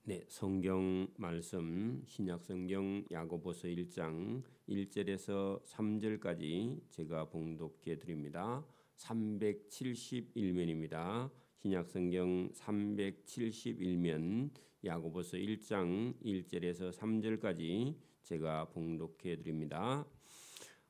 네, 성경 말씀 신약성경 야고보서 1장 1절에서 3절까지 제가 봉독해 드립니다. 371면입니다. 신약성경 371면 야고보서 1장 1절에서 3절까지 제가 봉독해 드립니다.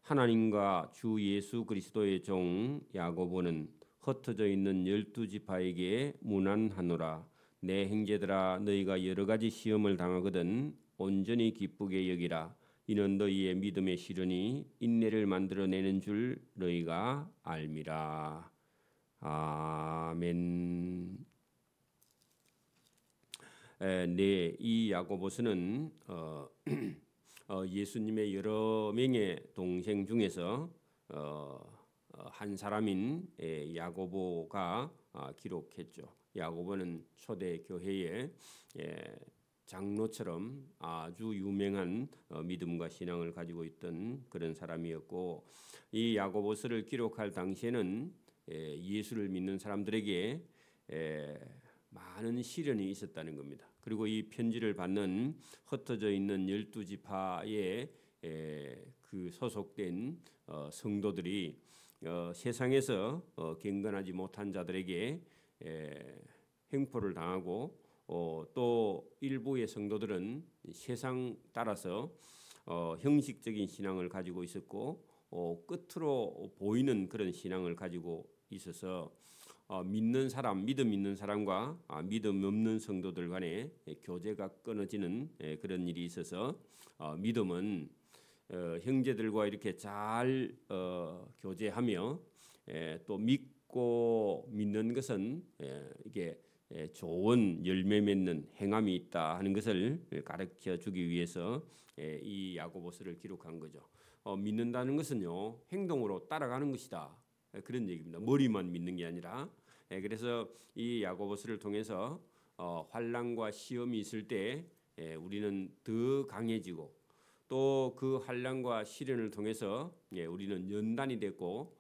하나님과 주 예수 그리스도의 종 야고보는 흩어져 있는 12지파에게 문안하노라. 내 형제들아, 너희가 여러 가지 시험을 당하거든 온전히 기쁘게 여기라. 이는 너희의 믿음의 시련이 인내를 만들어내는 줄 너희가 알미라. 아멘. 네, 이 야고보서는 예수님의 여러 명의 동생 중에서 한 사람인 야고보가 기록했죠. 야고보는 초대 교회의 장로처럼 아주 유명한 믿음과 신앙을 가지고 있던 그런 사람이었고, 이 야고보서를 기록할 당시에는 예수를 믿는 사람들에게 많은 시련이 있었다는 겁니다. 그리고 이 편지를 받는 흩어져 있는 12지파에 그 소속된 성도들이 세상에서 경건하지 못한 자들에게 횡포를 당하고 또 일부의 성도들은 세상 따라서 형식적인 신앙을 가지고 있었고 끝으로 보이는 그런 신앙을 가지고 있어서 믿는 사람, 믿음 있는 사람과 믿음 없는 성도들 간에 교제가 끊어지는 그런 일이 있어서 믿음은 형제들과 이렇게 잘 교제하며 또 믿고 믿는 것은 이게 좋은 열매 맺는 행함이 있다 하는 것을 가르쳐 주기 위해서 이 야고보서를 기록한 거죠. 믿는다는 것은요, 행동으로 따라가는 것이다. 그런 얘기입니다. 머리만 믿는 게 아니라. 그래서 이 야고보서를 통해서 환난과 시험이 있을 때 우리는 더 강해지고, 또 그 환난과 시련을 통해서 우리는 연단이 됐고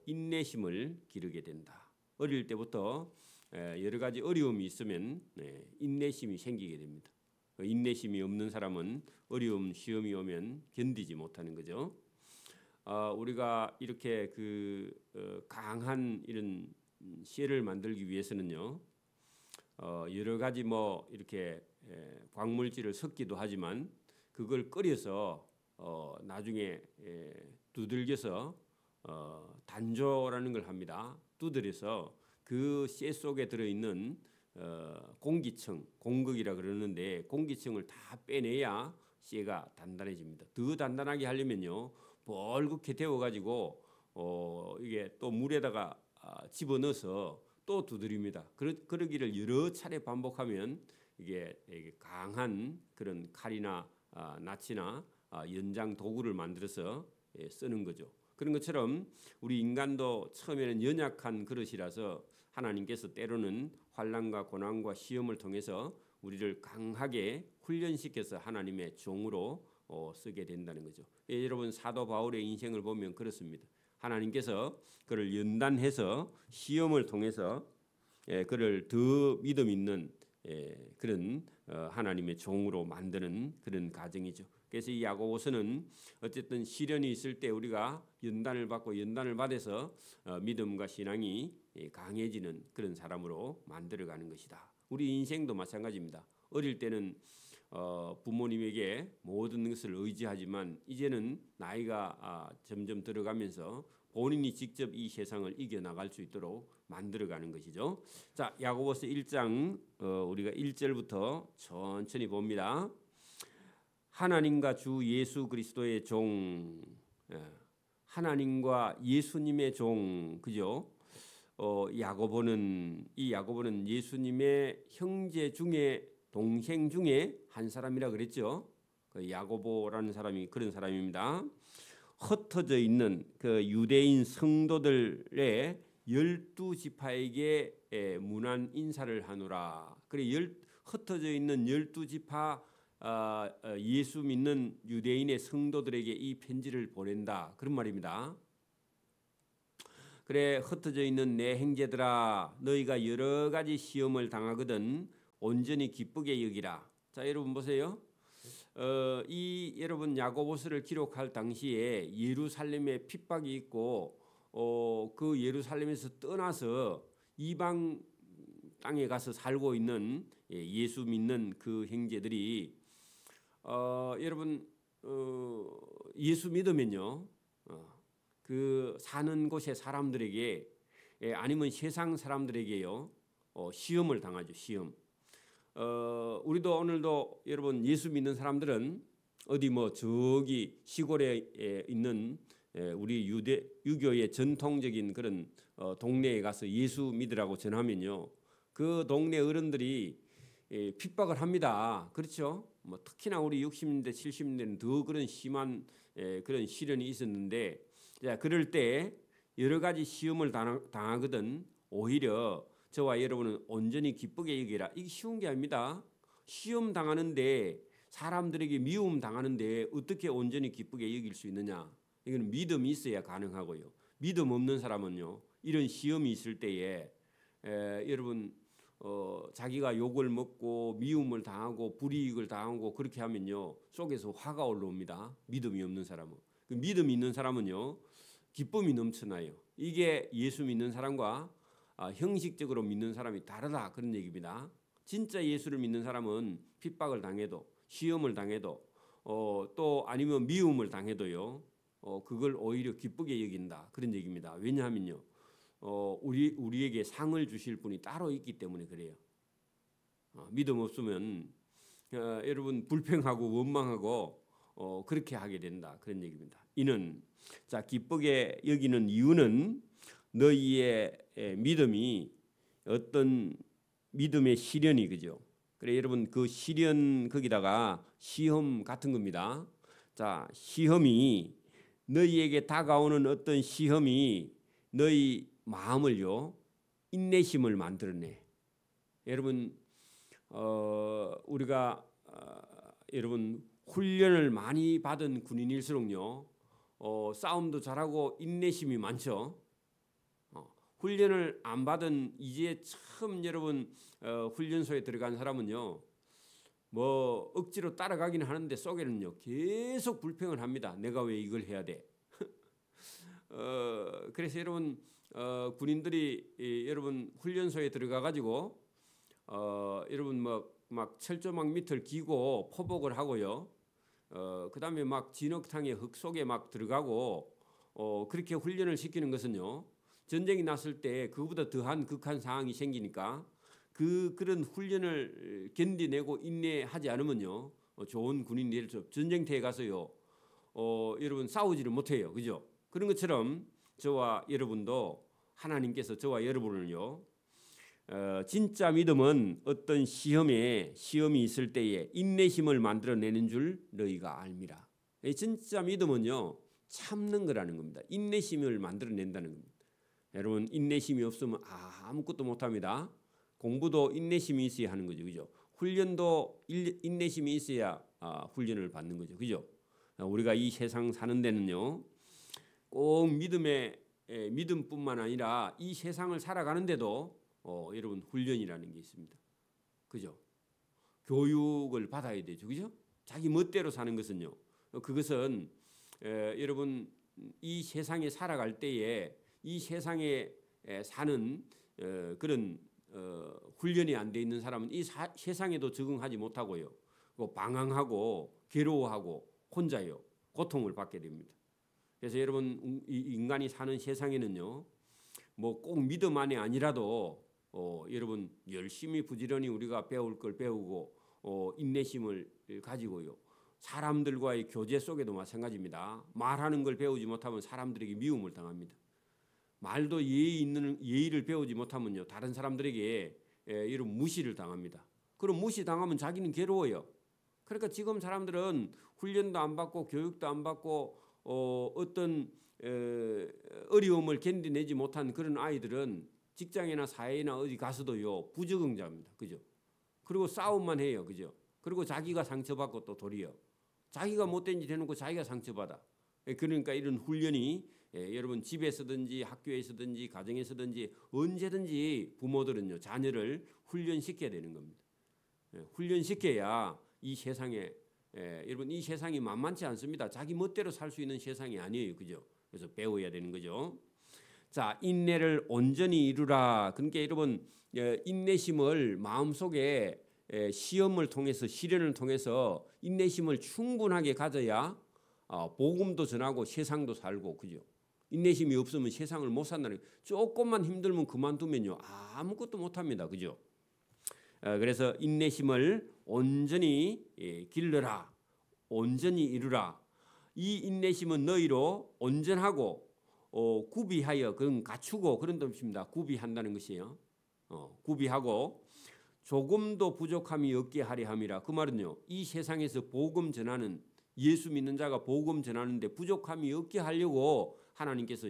인내심을 기르게 된다. 어릴 때부터 여러 가지 어려움이 있으면 인내심이 생기게 됩니다. 인내심이 없는 사람은 어려움, 시험이 오면 견디지 못하는 거죠. 우리가 이렇게 강한 이런 씨를 만들기 위해서는요, 여러 가지 뭐 이렇게 광물질을 섞기도 하지만 그걸 끓여서 나중에 두들겨서 단조라는 걸 합니다. 두드려서 그 씨 속에 들어있는 공기층, 공극이라 그러는데 공기층을 다 빼내야 씨가 단단해집니다. 더 단단하게 하려면요, 벌겋게 데워가지고 이게 또 물에다가 집어넣어서 또 두드립니다. 그러기를 여러 차례 반복하면 이게 강한 그런 칼이나 낫이나 연장 도구를 만들어서 쓰는 거죠. 그런 것처럼 우리 인간도 처음에는 연약한 그릇이라서 하나님께서 때로는 환난과 고난과 시험을 통해서 우리를 강하게 훈련시켜서 하나님의 종으로 쓰게 된다는 거죠. 여러분, 사도 바울의 인생을 보면 그렇습니다. 하나님께서 그를 연단해서 시험을 통해서 그를 더 믿음 있는 그런 하나님의 종으로 만드는 그런 과정이죠. 그래서 이 야고보서는 어쨌든 시련이 있을 때 우리가 연단을 받고 연단을 받아서 믿음과 신앙이 강해지는 그런 사람으로 만들어가는 것이다. 우리 인생도 마찬가지입니다. 어릴 때는 부모님에게 모든 것을 의지하지만 이제는 나이가 점점 들어가면서 본인이 직접 이 세상을 이겨나갈 수 있도록 만들어가는 것이죠. 자, 야고보서 1장 우리가 1절부터 천천히 봅니다. 하나님과 주 예수 그리스도의 종, 하나님과 예수님의 종, 그죠? 야고보는 예수님의 형제 중에 동생 중에 한 사람이라 그랬죠. 그 야고보라는 사람이 그런 사람입니다. 흩어져 있는 그 유대인 성도들의 12지파에게 문안 인사를 하노라. 그래, 흩어져 있는 12지파 예수 믿는 유대인의 성도들에게 이 편지를 보낸다. 그런 말입니다. 그래, 흩어져 있는 내 형제들아, 너희가 여러 가지 시험을 당하거든 온전히 기쁘게 여기라. 자, 여러분 보세요. 여러분 야고보서를 기록할 당시에 예루살렘에 핍박이 있고 그 예루살렘에서 떠나서 이방 땅에 가서 살고 있는 예수 믿는 그 형제들이 여러분 예수 믿으면요 그 사는 곳의 사람들에게 아니면 세상 사람들에게요 시험을 당하죠. 시험. 우리도 오늘도 여러분 예수 믿는 사람들은 어디 뭐 저기 시골에 있는 우리 유교의 전통적인 그런 동네에 가서 예수 믿으라고 전하면요 그 동네 어른들이 핍박을 합니다. 그렇죠? 뭐 특히나 우리 60년대 70년대는 더 그런 심한 그런 시련이 있었는데 자, 그럴 때 여러 가지 시험을 당하거든. 오히려 저와 여러분은 온전히 기쁘게 여기라. 이게 쉬운 게 아닙니다. 시험 당하는데 사람들에게 미움 당하는데 어떻게 온전히 기쁘게 여길 수 있느냐? 이거는 믿음이 있어야 가능하고요. 믿음 없는 사람은요 이런 시험이 있을 때에 여러분 자기가 욕을 먹고 미움을 당하고 불이익을 당하고 그렇게 하면요 속에서 화가 올라옵니다. 믿음이 없는 사람은. 그 믿음이 있는 사람은요 기쁨이 넘쳐나요. 이게 예수 믿는 사람과 형식적으로 믿는 사람이 다르다 그런 얘기입니다. 진짜 예수를 믿는 사람은 핍박을 당해도 시험을 당해도 또 아니면 미움을 당해도요 그걸 오히려 기쁘게 여긴다 그런 얘기입니다. 왜냐하면요 우리에게 상을 주실 분이 따로 있기 때문에 그래요. 믿음 없으면 여러분 불평하고 원망하고 그렇게 하게 된다 그런 얘기입니다. 이는 자 기쁘게 여기는 이유는 너희의 믿음이 어떤 믿음의 시련이 그죠. 그래 여러분 그 시련 거기다가 시험 같은 겁니다. 자 시험이 너희에게 다가오는 어떤 시험이 너희 마음을요 인내심을 만들어내. 여러분 우리가 여러분 훈련을 많이 받은 군인일수록요 싸움도 잘하고 인내심이 많죠. 훈련을 안 받은 이제 처음 여러분 훈련소에 들어간 사람은요 뭐 억지로 따라가기는 하는데 속에는요 계속 불평을 합니다. 내가 왜 이걸 해야 돼? 그래서 여러분 군인들이 여러분 훈련소에 들어가 가지고 여러분 막 철조망 밑을 기고 포복을 하고요. 그다음에 막 진흙탕의 흙 속에 막 들어가고 그렇게 훈련을 시키는 것은요. 전쟁이 났을 때 그보다 더한 극한 상황이 생기니까 그런 훈련을 견디내고 인내하지 않으면요. 좋은 군인이 될 수 없죠. 전쟁터에 가서요. 여러분 싸우지를 못해요. 그죠? 그런 것처럼 저와 여러분도 하나님께서 저와 여러분을요. 진짜 믿음은 어떤 시험이 있을 때에 인내심을 만들어내는 줄 너희가 알미라. 진짜 믿음은요. 참는 거라는 겁니다. 인내심을 만들어낸다는 겁니다. 여러분 인내심이 없으면 아무것도 못합니다. 공부도 인내심이 있어야 하는 거죠. 그죠? 훈련도 인내심이 있어야 훈련을 받는 거죠. 그죠? 우리가 이 세상 사는 데는요. 꼭 믿음뿐만 아니라 이 세상을 살아가는데도 여러분 훈련이라는 게 있습니다. 그죠? 교육을 받아야 되죠. 그죠? 자기 멋대로 사는 것은요. 그것은 여러분 이 세상에 살아갈 때에 이 세상에 사는 그런 훈련이 안 돼 있는 사람은 이 세상에도 적응하지 못하고요. 방황하고 괴로워하고 혼자요. 고통을 받게 됩니다. 그래서 여러분 인간이 사는 세상에는요. 뭐 꼭 믿음 안에 아니라도 여러분 열심히 부지런히 우리가 배울 걸 배우고 인내심을 가지고요. 사람들과의 교제 속에도 마찬가지입니다. 말하는 걸 배우지 못하면 사람들에게 미움을 당합니다. 말도 예의를 배우지 못하면요. 다른 사람들에게 이런 무시를 당합니다. 그럼 무시당하면 자기는 괴로워요. 그러니까 지금 사람들은 훈련도 안 받고 교육도 안 받고 어떤 어려움을 견디내지 못한 그런 아이들은 직장이나 사회나 어디 가서도요 부적응자입니다. 그죠? 그리고 싸움만 해요. 그죠? 그리고 자기가 상처받고 또 도리어 자기가 못된 짓 해놓고 자기가 상처받아. 그러니까 이런 훈련이 여러분 집에서든지 학교에서든지 가정에서든지 언제든지 부모들은요 자녀를 훈련시켜야 되는 겁니다. 훈련시켜야 이 세상에 여러분 이 세상이 만만치 않습니다. 자기 멋대로 살 수 있는 세상이 아니에요. 그죠? 그래서 배워야 되는 거죠. 자, 인내를 온전히 이루라. 그러니까 여러분 인내심을 마음속에 시험을 통해서 시련을 통해서 인내심을 충분하게 가져야 복음도 전하고 세상도 살고 그죠? 인내심이 없으면 세상을 못 산다는 거예요. 조금만 힘들면 그만두면요 아무것도 못합니다. 그죠? 그래서 인내심을 온전히 길러라. 온전히 이루라. 이 인내심은 너희로 온전하고 구비하여 그건 갖추고 그런 뜻입니다. 구비한다는 것이에요. 구비하고 조금도 부족함이 없게 하려 함이라. 그 말은요. 이 세상에서 복음 전하는 예수 믿는 자가 복음 전하는데 부족함이 없게 하려고 하나님께서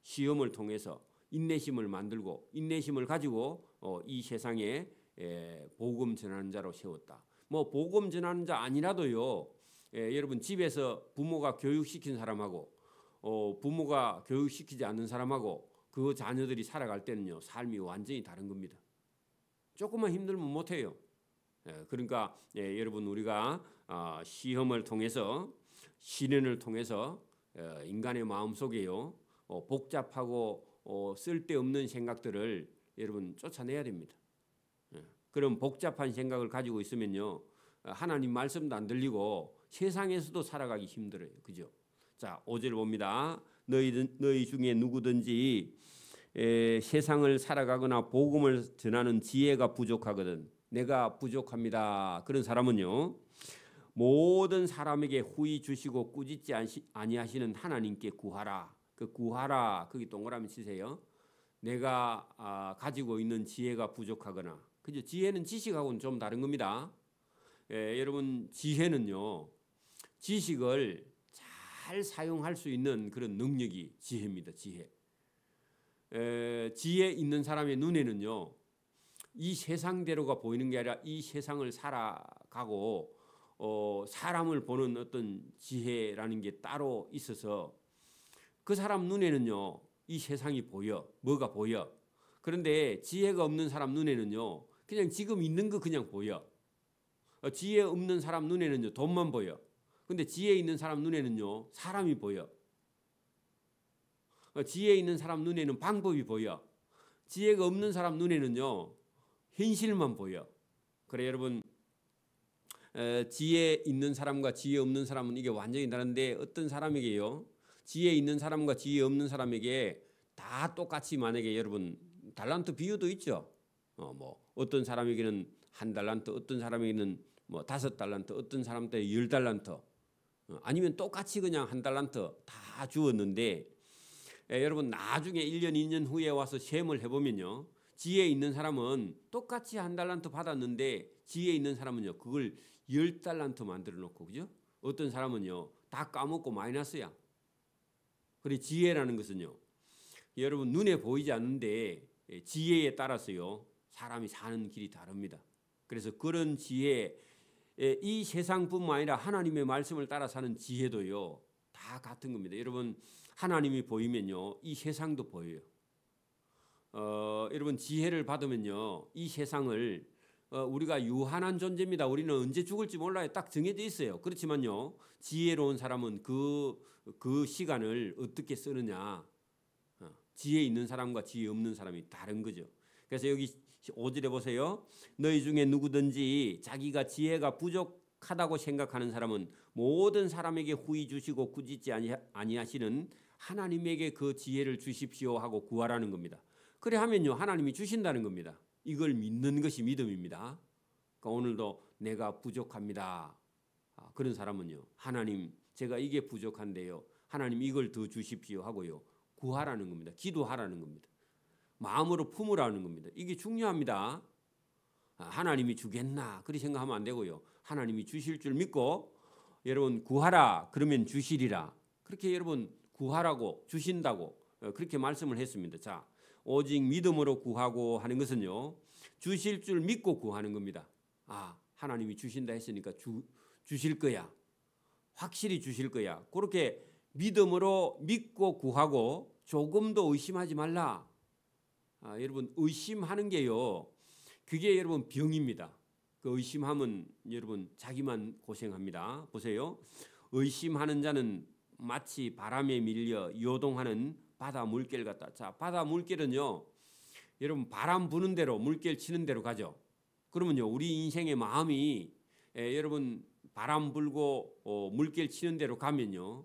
시험을 통해서 인내심을 만들고 인내심을 가지고 이 세상에 복음 전하는 자로 세웠다. 뭐 복음 전하는 자 아니라도요. 여러분 집에서 부모가 교육시킨 사람하고 부모가 교육시키지 않는 사람하고 그 자녀들이 살아갈 때는요. 삶이 완전히 다른 겁니다. 조금만 힘들면 못해요. 그러니까 여러분 우리가 시험을 통해서 시련을 통해서 인간의 마음속에요. 복잡하고 쓸데없는 생각들을 여러분 쫓아내야 됩니다. 그럼 복잡한 생각을 가지고 있으면요. 하나님 말씀도 안 들리고 세상에서도 살아가기 힘들어요. 그죠? 자, 5절 봅니다. 너희 중에 누구든지 세상을 살아가거나 복음을 전하는 지혜가 부족하거든. 내가 부족합니다. 그런 사람은요. 모든 사람에게 후히 주시고 꾸짖지 아니하시는 하나님께 구하라. 그 구하라. 거기 동그라미 치세요. 내가 가지고 있는 지혜가 부족하거나. 그죠? 지혜는 지식하고는 좀 다른 겁니다. 여러분 지혜는요. 지식을 잘 사용할 수 있는 그런 능력이 지혜입니다. 지혜. 지혜 있는 사람의 눈에는요. 이 세상대로가 보이는 게 아니라 이 세상을 살아가고 사람을 보는 어떤 지혜라는 게 따로 있어서 그 사람 눈에는요. 이 세상이 보여. 뭐가 보여. 그런데 지혜가 없는 사람 눈에는요. 그냥 지금 있는 거 그냥 보여. 지혜 없는 사람 눈에는요. 돈만 보여. 근데 지혜 있는 사람 눈에는요. 사람이 보여. 지혜 있는 사람 눈에는 방법이 보여. 지혜가 없는 사람 눈에는요. 현실만 보여. 그래 여러분 지혜 있는 사람과 지혜 없는 사람은 이게 완전히 다른데 어떤 사람에게요. 지혜 있는 사람과 지혜 없는 사람에게 다 똑같이 만약에 여러분 달란트 비유도 있죠. 뭐 어떤 사람에게는 1달란트, 어떤 사람에게는 뭐 5달란트, 어떤 사람한테 10달란트, 아니면 똑같이 그냥 1달란트 다 주었는데 여러분 나중에 1년, 2년 후에 와서 시험을 해보면요. 지혜 있는 사람은 똑같이 1달란트 받았는데 지혜 있는 사람은요. 그걸 10달란트 만들어 놓고 그죠? 어떤 사람은요. 다 까먹고 마이너스야. 그래 지혜라는 것은요. 여러분 눈에 보이지 않는데 지혜에 따라서요. 사람이 사는 길이 다릅니다. 그래서 그런 지혜 이 세상뿐만 아니라 하나님의 말씀을 따라 사는 지혜도요. 다 같은 겁니다. 여러분 하나님이 보이면요. 이 세상도 보여요. 여러분 지혜를 받으면요. 이 세상을 우리가 유한한 존재입니다. 우리는 언제 죽을지 몰라요. 딱 정해져 있어요. 그렇지만요. 지혜로운 사람은 그 시간을 어떻게 쓰느냐. 지혜 있는 사람과 지혜 없는 사람이 다른 거죠. 그래서 여기 5절에 보세요. 너희 중에 누구든지 자기가 지혜가 부족하다고 생각하는 사람은 모든 사람에게 후히 주시고 꾸짖지 아니하시는 하나님에게 그 지혜를 주십시오 하고 구하라는 겁니다. 그래 하면요. 하나님이 주신다는 겁니다. 이걸 믿는 것이 믿음입니다. 그러니까 오늘도 내가 부족합니다. 그런 사람은요. 하나님 제가 이게 부족한데요. 하나님 이걸 더 주십시오 하고요. 구하라는 겁니다. 기도하라는 겁니다. 마음으로 품으라는 겁니다. 이게 중요합니다. 하나님이 주겠나 그렇게 생각하면 안 되고요. 하나님이 주실 줄 믿고 여러분 구하라 그러면 주시리라. 그렇게 여러분 구하라고 주신다고 그렇게 말씀을 했습니다. 자, 오직 믿음으로 구하고 하는 것은요. 주실 줄 믿고 구하는 겁니다. 하나님이 주신다 했으니까 주실 거야. 확실히 주실 거야. 그렇게 믿음으로 믿고 구하고 조금도 의심하지 말라. 여러분 의심하는 게요. 그게 여러분 병입니다. 그 의심하면 여러분 자기만 고생합니다. 보세요. 의심하는 자는 마치 바람에 밀려 요동하는 바다 물결 같다. 자, 바다 물결은요, 여러분 바람 부는 대로 물결 치는 대로 가죠. 그러면요, 우리 인생의 마음이 여러분 바람 불고 물결 치는 대로 가면요,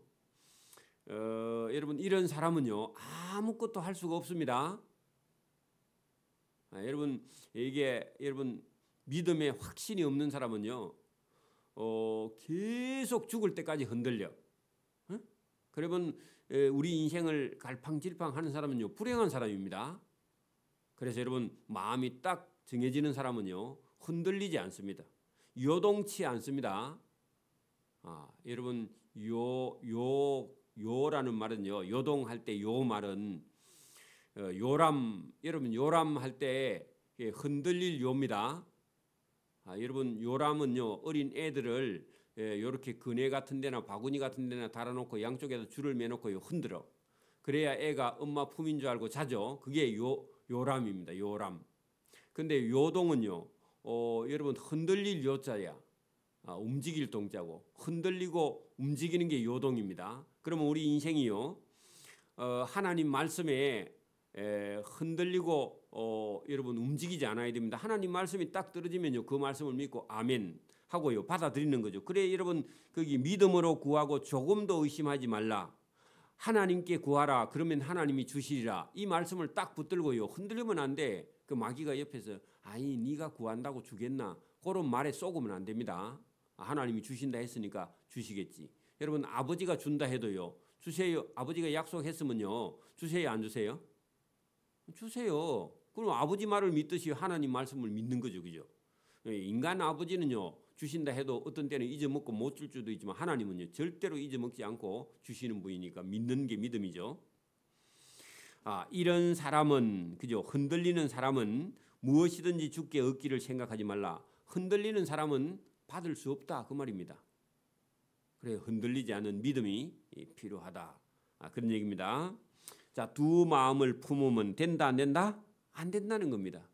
여러분 이런 사람은요 아무것도 할 수가 없습니다. 여러분 이게 여러분 믿음에 확신이 없는 사람은요 계속 죽을 때까지 흔들려. 그러면 우리 인생을 갈팡질팡하는 사람은요 불행한 사람입니다. 그래서 여러분 마음이 딱 정해지는 사람은요 흔들리지 않습니다. 요동치 않습니다. 여러분 요라는 말은요, 요동할 때 요 말은 요람, 여러분 요람할 때 흔들릴 요입니다. 여러분 요람은요 어린 애들을 이렇게 그네 같은 데나 바구니 같은 데나 달아놓고 양쪽에다 줄을 매놓고 흔들어. 그래야 애가 엄마 품인 줄 알고 자죠. 그게 요람입니다. 요람. 근데 요동은요 여러분 흔들릴 요자야. 움직일 동자고 흔들리고 움직이는 게 요동입니다. 그러면 우리 인생이요 하나님 말씀에 흔들리고 여러분 움직이지 않아야 됩니다. 하나님 말씀이 딱 떨어지면요 그 말씀을 믿고 아멘 하고요 받아들이는 거죠. 그래 여러분 거기 믿음으로 구하고 조금 더 의심하지 말라. 하나님께 구하라. 그러면 하나님이 주시리라. 이 말씀을 딱 붙들고요 흔들리면 안 돼. 그 마귀가 옆에서 아니 네가 구한다고 주겠나 그런 말에 쏘으면 안 됩니다. 하나님이 주신다 했으니까 주시겠지. 여러분 아버지가 준다 해도요 주세요. 아버지가 약속했으면요 주세요 안 주세요? 주세요. 그럼 아버지 말을 믿듯이 하나님 말씀을 믿는 거죠. 그죠? 인간 아버지는요 주신다 해도 어떤 때는 잊어먹고 못 줄 수도 있지만 하나님은요 절대로 잊어먹지 않고 주시는 분이니까 믿는 게 믿음이죠. 이런 사람은 그죠? 흔들리는 사람은 무엇이든지 주께 얻기를 생각하지 말라. 흔들리는 사람은 받을 수 없다 그 말입니다. 그래 흔들리지 않는 믿음이 필요하다. 그런 얘기입니다. 자, 두 마음을 품으면 된다 안 된다? 안 된다는 겁니다.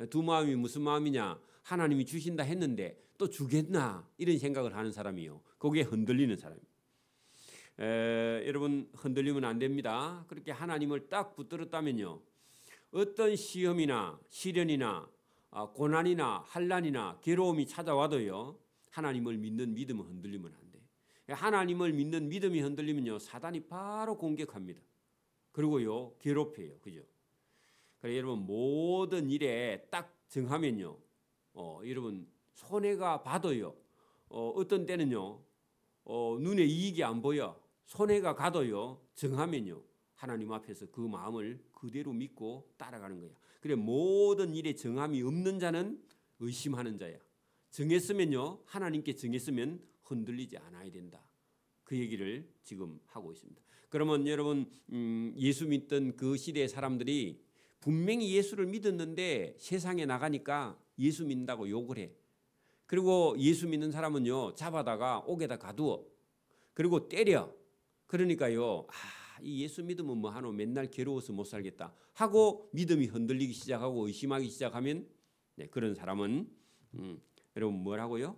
두 마음이 무슨 마음이냐? 하나님이 주신다 했는데 또 주겠나? 이런 생각을 하는 사람이요. 거기에 흔들리는 사람이에요. 여러분 흔들리면 안 됩니다. 그렇게 하나님을 딱 붙들었다면요. 어떤 시험이나 시련이나 고난이나 환난이나 괴로움이 찾아와도요. 하나님을 믿는 믿음은 흔들리면 안 돼. 하나님을 믿는 믿음이 흔들리면요. 사단이 바로 공격합니다. 그리고요. 괴롭혀요. 그죠? 그래 여러분 모든 일에 딱 정하면요. 여러분 손해가 봐도요. 어떤 때는요. 눈에 이익이 안 보여. 손해가 가도요. 정하면요. 하나님 앞에서 그 마음을 그대로 믿고 따라가는 거야. 그래 모든 일에 정함이 없는 자는 의심하는 자야. 정했으면요. 하나님께 정했으면 흔들리지 않아야 된다. 그 얘기를 지금 하고 있습니다. 그러면 여러분 예수 믿던 그 시대의 사람들이 분명히 예수를 믿었는데 세상에 나가니까 예수 믿는다고 욕을 해. 그리고 예수 믿는 사람은요. 잡아다가 옥에다 가두어. 그리고 때려. 그러니까요. 이 예수 믿으면 뭐 하노 맨날 괴로워서 못 살겠다 하고 믿음이 흔들리기 시작하고 의심하기 시작하면 그런 사람은 여러분 뭐라고요?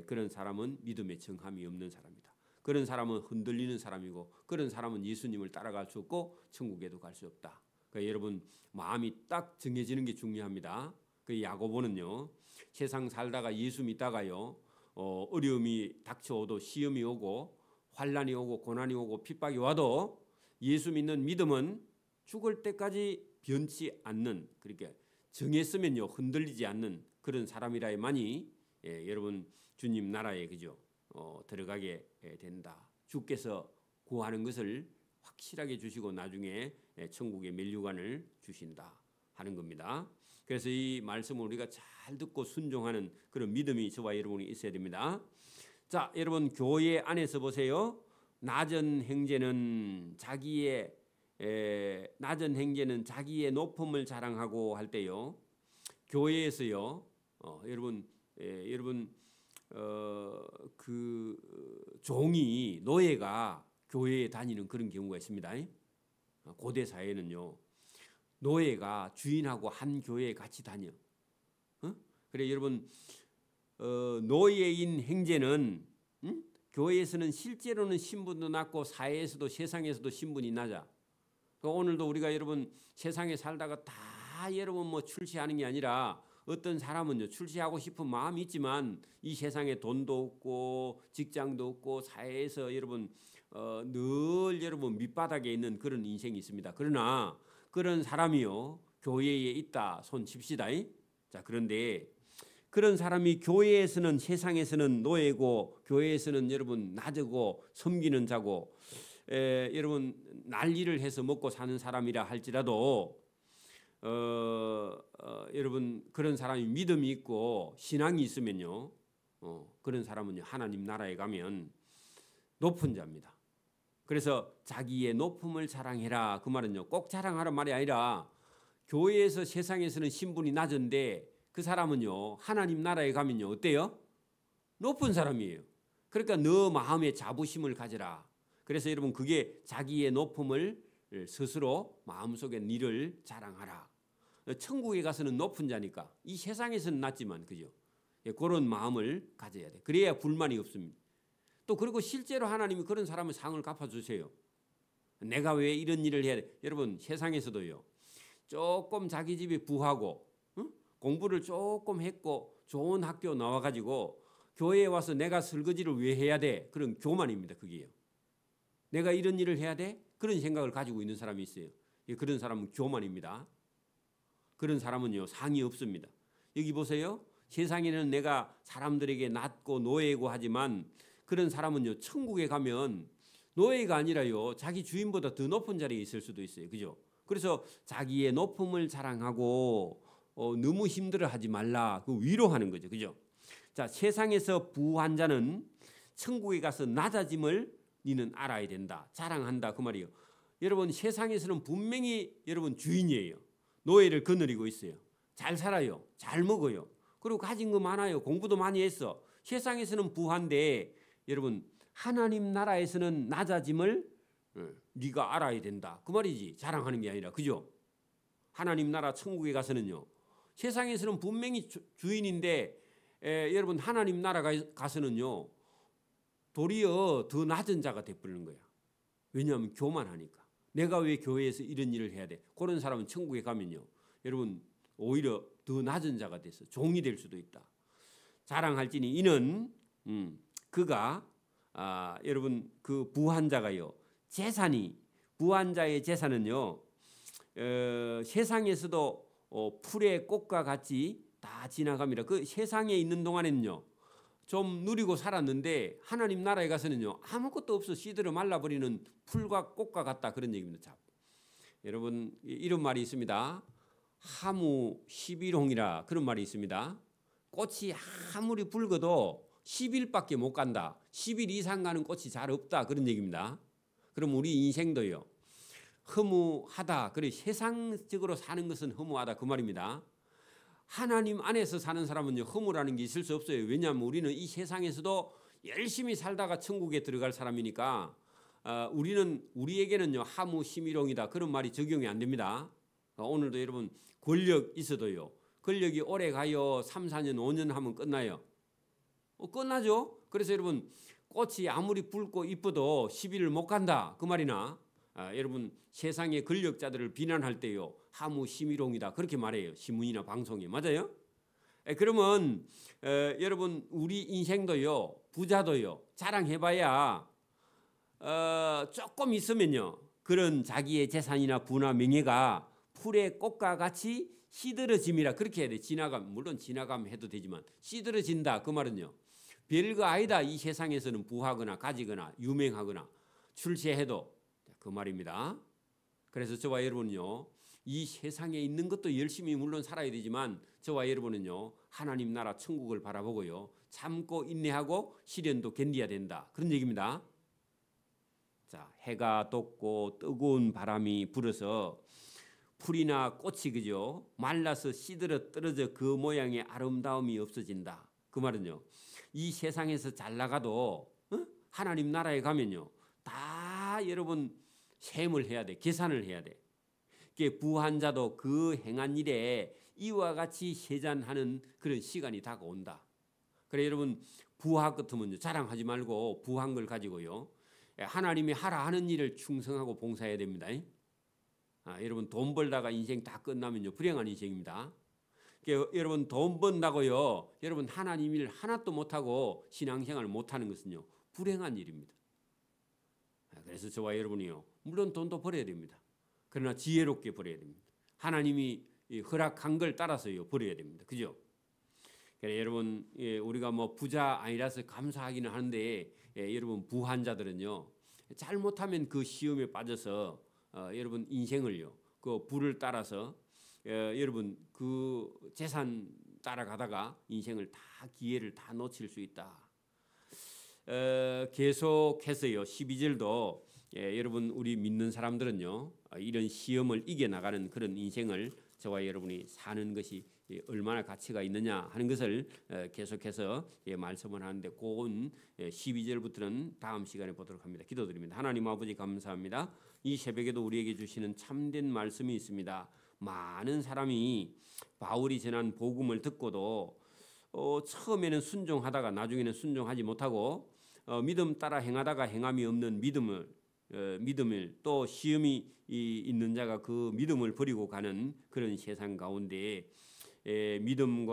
그런 사람은 믿음의 정함이 없는 사람이다. 그런 사람은 흔들리는 사람이고 그런 사람은 예수님을 따라갈 수 없고 천국에도 갈 수 없다. 그러니까 여러분 마음이 딱 정해지는 게 중요합니다. 그 야고보는요. 세상 살다가 예수 믿다가요. 어려움이 닥쳐오도 시험이 오고 환난이 오고 고난이 오고 핍박이 와도 예수 믿는 믿음은 죽을 때까지 변치 않는 그렇게 정했으면요 흔들리지 않는 그런 사람이라야만이 여러분 주님 나라에 그죠 들어가게 된다. 주께서 구하는 것을 확실하게 주시고 나중에 천국의 면류관을 주신다 하는 겁니다. 그래서 이 말씀을 우리가 잘 듣고 순종하는 그런 믿음이 저와 여러분이 있어야 됩니다. 자, 여러분 교회 안에서 보세요. 낮은 행제는 자기의 높음을 자랑하고 할 때요. 교회에서요. 여러분 그 종이 노예가 교회에 다니는 그런 경우가 있습니다. 고대 사회는요. 노예가 주인하고 한 교회에 같이 다녀. 그래 여러분 노예인 행제는 교회에서는 실제로는 신분도 낮고 사회에서도 세상에서도 신분이 낮아. 오늘도 우리가 여러분 세상에 살다가 다 여러분 뭐 출세하는 게 아니라 어떤 사람은요 출세하고 싶은 마음이 있지만 이 세상에 돈도 없고 직장도 없고 사회에서 여러분 늘 여러분 밑바닥에 있는 그런 인생이 있습니다. 그러나 그런 사람이요 교회에 있다 손 칩시다. 자 그런데 그런 사람이 교회에서는 세상에서는 노예고 교회에서는 여러분 낮고 섬기는 자고 여러분 난리를 해서 먹고 사는 사람이라 할지라도 여러분 그런 사람이 믿음이 있고 신앙이 있으면요 그런 사람은요 하나님 나라에 가면 높은 자입니다. 그래서 자기의 높음을 자랑해라 그 말은요 꼭 자랑하란 말이 아니라 교회에서 세상에서는 신분이 낮은데 그 사람은요 하나님 나라에 가면요 어때요? 높은 사람이에요. 그러니까 너 마음에 자부심을 가져라. 그래서 여러분 그게 자기의 높음을 스스로 마음속에 니를 자랑하라. 천국에 가서는 높은 자니까 이 세상에서는 낮지만 그죠? 그런 마음을 가져야 돼. 그래야 불만이 없습니다. 또 그리고 실제로 하나님이 그런 사람을 상을 갚아주세요. 내가 왜 이런 일을 해야 돼? 여러분 세상에서도요. 조금 자기 집에 부하고 공부를 조금 했고 좋은 학교 나와가지고 교회에 와서 내가 설거지를 왜 해야 돼? 그런 교만입니다. 그게요. 내가 이런 일을 해야 돼? 그런 생각을 가지고 있는 사람이 있어요. 그런 사람은 교만입니다. 그런 사람은요 상이 없습니다. 여기 보세요. 세상에는 내가 사람들에게 낮고 노예고 하지만 그런 사람은요 천국에 가면 노예가 아니라요 자기 주인보다 더 높은 자리에 있을 수도 있어요. 그죠? 그래서 자기의 높음을 자랑하고 너무 힘들어하지 말라. 그 위로하는 거죠. 그죠? 자 세상에서 부한 자는 천국에 가서 낮아짐을 니는 알아야 된다. 자랑한다 그 말이에요. 여러분 세상에서는 분명히 여러분 주인이에요. 노예를 거느리고 있어요. 잘 살아요. 잘 먹어요. 그리고 가진 거 많아요. 공부도 많이 했어. 세상에서는 부한데 여러분 하나님 나라에서는 낮아짐을 네가 알아야 된다. 그 말이지. 자랑하는 게 아니라. 그죠? 하나님 나라 천국에 가서는요. 세상에서는 분명히 주인인데 여러분 하나님 나라 가서는요. 도리어 더 낮은 자가 돼버리는 거야. 왜냐하면 교만하니까. 내가 왜 교회에서 이런 일을 해야 돼? 그런 사람은 천국에 가면요. 여러분 오히려 더 낮은 자가 돼서 종이 될 수도 있다. 자랑할지니 이는 그가 여러분 그 부한 자가요. 재산이 부한 자의 재산은요. 세상에서도 풀의 꽃과 같이 다 지나갑니다. 그 세상에 있는 동안에는요. 좀 누리고 살았는데 하나님 나라에 가서는요. 아무것도 없어 시들어 말라버리는 풀과 꽃과 같다. 그런 얘기입니다. 여러분 이런 말이 있습니다. 하무 11홍이라 그런 말이 있습니다. 꽃이 아무리 붉어도 10일밖에 못 간다. 10일 이상 가는 꽃이 잘 없다. 그런 얘기입니다. 그럼 우리 인생도요. 허무하다. 그래 세상적으로 사는 것은 허무하다. 그 말입니다. 하나님 안에서 사는 사람은요 허무라는 게 있을 수 없어요. 왜냐하면 우리는 이 세상에서도 열심히 살다가 천국에 들어갈 사람이니까 우리에게는요 하무 심일홍이다 그런 말이 적용이 안 됩니다. 오늘도 여러분 권력 있어도요 권력이 오래 가요 3, 4년, 5년 하면 끝나요. 끝나죠. 그래서 여러분 꽃이 아무리 붉고 이뻐도 10일을 못 간다 그 말이나 여러분 세상의 권력자들을 비난할 때요 하무 심일홍이다 그렇게 말해요. 신문이나 방송에. 맞아요? 그러면 여러분 우리 인생도요 부자도요 자랑해봐야 조금 있으면요 그런 자기의 재산이나 부나 명예가 풀의 꽃과 같이 시들어짐이라 그렇게 해야 돼. 물론 지나가면 해도 되지만 시들어진다 그 말은요 별거 아니다. 이 세상에서는 부하거나 가지거나 유명하거나 출세해도 그 말입니다. 그래서 저와 여러분은요 이 세상에 있는 것도 열심히 물론 살아야 되지만 저와 여러분은요 하나님 나라 천국을 바라보고요 참고 인내하고 시련도 견뎌야 된다 그런 얘기입니다. 자 해가 돋고 뜨거운 바람이 불어서 풀이나 꽃이 그죠 말라서 시들어 떨어져 그 모양의 아름다움이 없어진다 그 말은요 이 세상에서 잘 나가도 하나님 나라에 가면요 다 여러분 셈을 해야 돼. 계산을 해야 돼. 부한 자도 그 행한 일에 이와 같이 세잔하는 그런 시간이 다가온다. 그래 여러분 부하 같으면 자랑하지 말고 부한 걸 가지고요. 하나님이 하라 하는 일을 충성하고 봉사해야 됩니다. 여러분 돈 벌다가 인생 다 끝나면요 불행한 인생입니다. 그러니까 여러분 돈 번다고요. 여러분 하나님 일 하나도 못하고 신앙생활을 못하는 것은요 불행한 일입니다. 그래서 저와 여러분이요 물론 돈도 벌어야 됩니다. 그러나 지혜롭게 벌어야 됩니다. 하나님이 허락한 걸 따라서요 벌어야 됩니다. 그죠? 그래 여러분 우리가 뭐 부자 아니라서 감사하기는 하는데 여러분 부한자들은요 잘못하면 그 시험에 빠져서 여러분 인생을요 그 부를 따라서 여러분 그 재산 따라가다가 인생을 다 기회를 다 놓칠 수 있다. 계속해서요 12절도 여러분 우리 믿는 사람들은요 이런 시험을 이겨나가는 그런 인생을 저와 여러분이 사는 것이 얼마나 가치가 있느냐 하는 것을 계속해서 말씀을 하는데 그건 12절부터는 다음 시간에 보도록 합니다. 기도드립니다. 하나님 아버지 감사합니다. 이 새벽에도 우리에게 주시는 참된 말씀이 있습니다. 많은 사람이 바울이 전한 복음을 듣고도 처음에는 순종하다가 나중에는 순종하지 못하고 믿음 따라 행하다가 행함이 없는 믿음을 또 시험이 있는 자가 그 믿음을 버리고 가는 그런 세상 가운데 믿음은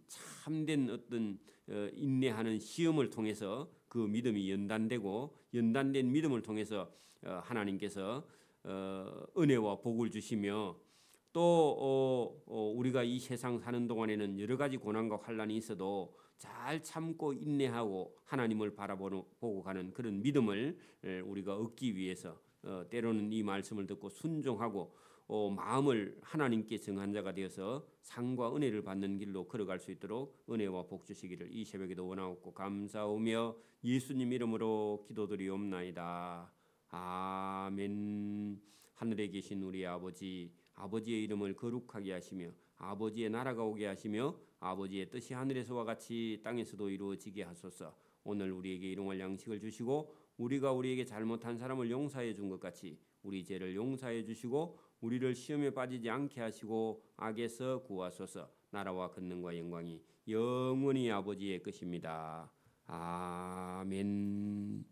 참된 어떤 인내하는 시험을 통해서 그 믿음이 연단되고 연단된 믿음을 통해서 하나님께서 은혜와 복을 주시며 또 우리가 이 세상 사는 동안에는 여러 가지 고난과 환난이 있어도 잘 참고 인내하고 하나님을 바라보고 가는 그런 믿음을 우리가 얻기 위해서 때로는 이 말씀을 듣고 순종하고 마음을 하나님께 정한 자가 되어서 상과 은혜를 받는 길로 걸어갈 수 있도록 은혜와 복 주시기를 이 새벽에도 원하옵고 감사하며 예수님 이름으로 기도드리옵나이다. 아멘. 하늘에 계신 우리 아버지의 이름을 거룩하게 하시며 아버지의 나라가 오게 하시며 아버지의 뜻이 하늘에서와 같이 땅에서도 이루어지게 하소서. 오늘 우리에게 일용할 양식을 주시고 우리가 우리에게 잘못한 사람을 용서해 준 것 같이 우리 죄를 용서해 주시고 우리를 시험에 빠지지 않게 하시고 악에서 구하소서. 나라와 권능과 영광이 영원히 아버지의 것입니다. 아멘.